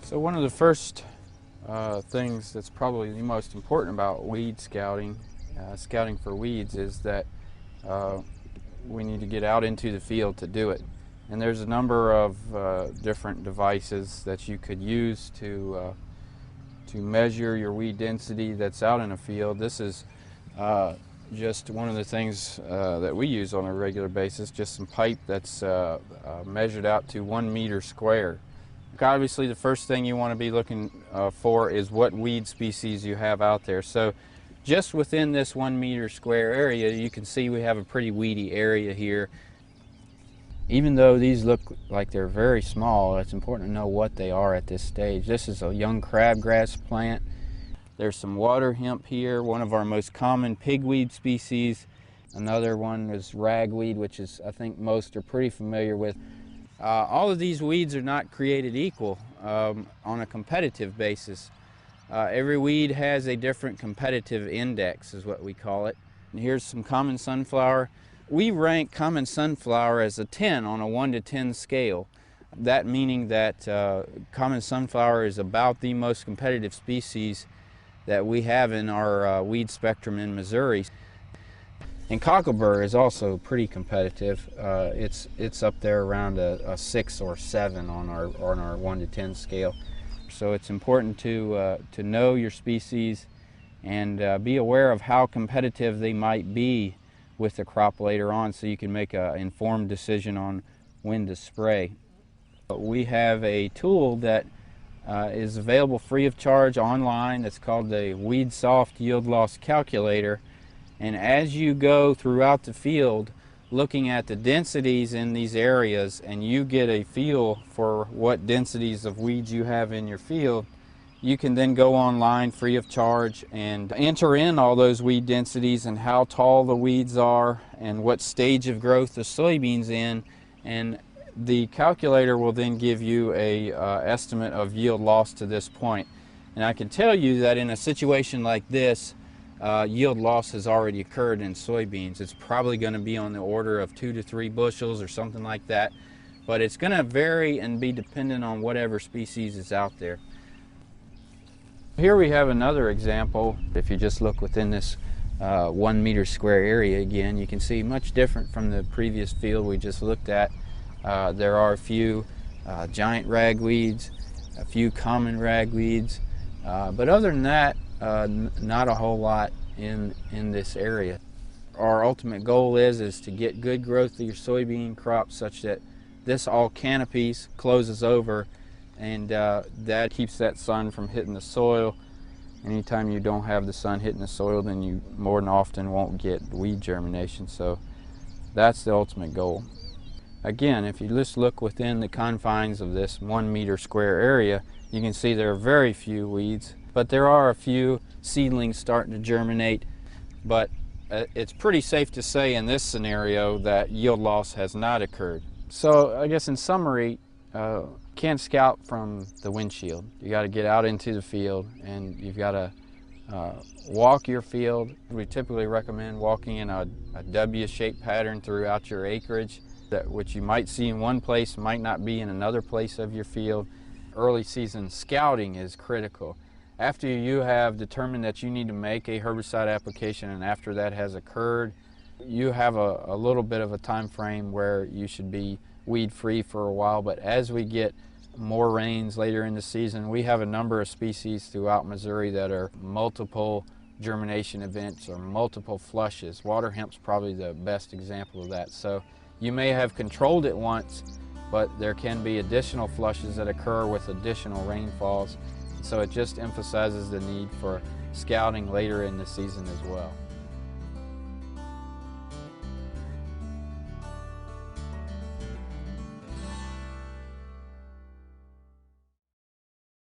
So one of the first things that's probably the most important about weed scouting, scouting for weeds, is that we need to get out into the field to do it. And there's a number of different devices that you could use to measure your weed density that's out in a field. This is just one of the things that we use on a regular basis, just some pipe that's measured out to 1 meter square. Obviously, the first thing you want to be looking for is what weed species you have out there. So just within this 1 meter square area, you can see we have a pretty weedy area here. Even though these look like they're very small, it's important to know what they are at this stage. This is a young crabgrass plant. There's some water hemp here, one of our most common pigweed species. Another one is ragweed, which is, I think most are pretty familiar with. All of these weeds are not created equal on a competitive basis. Every weed has a different competitive index, is what we call it. And here's some common sunflower. We rank common sunflower as a 10 on a 1 to 10 scale. That meaning that common sunflower is about the most competitive species that we have in our weed spectrum in Missouri. And cocklebur is also pretty competitive. It's up there around a 6 or 7 on our 1 to 10 scale. So it's important to know your species and be aware of how competitive they might be with the crop later on, so you can make an informed decision on when to spray. We have a tool that is available free of charge online. It's called the WeedSoft Yield Loss Calculator. And as you go throughout the field looking at the densities in these areas, and you get a feel for what densities of weeds you have in your field, you can then go online free of charge and enter in all those weed densities and how tall the weeds are and what stage of growth the soybean's in, and the calculator will then give you a estimate of yield loss to this point. And I can tell you that in a situation like this, yield loss has already occurred in soybeans. It's probably going to be on the order of 2 to 3 bushels or something like that, but it's going to vary and be dependent on whatever species is out there. Here we have another example. If you just look within this 1 meter square area again, you can see much different from the previous field we just looked at. There are a few giant ragweeds, a few common ragweeds, but other than that, not a whole lot in this area. Our ultimate goal is to get good growth of your soybean crop such that this all canopies, closes over, and that keeps that sun from hitting the soil. Anytime you don't have the sun hitting the soil, then you more than often won't get weed germination. So that's the ultimate goal. Again, if you just look within the confines of this 1 meter square area, you can see there are very few weeds, but there are a few seedlings starting to germinate. But it's pretty safe to say in this scenario that yield loss has not occurred. So I guess in summary, can't scout from the windshield. You got to get out into the field, and you've got to walk your field. We typically recommend walking in a W-shaped pattern throughout your acreage, that which you might see in one place might not be in another place of your field. Early season scouting is critical. After you have determined that you need to make a herbicide application, and after that has occurred, you have a little bit of a time frame where you should be weed free for a while. But as we get more rains later in the season, we have a number of species throughout Missouri that are multiple germination events or multiple flushes. Water hemp's probably the best example of that. So you may have controlled it once, but there can be additional flushes that occur with additional rainfalls. So it just emphasizes the need for scouting later in the season as well.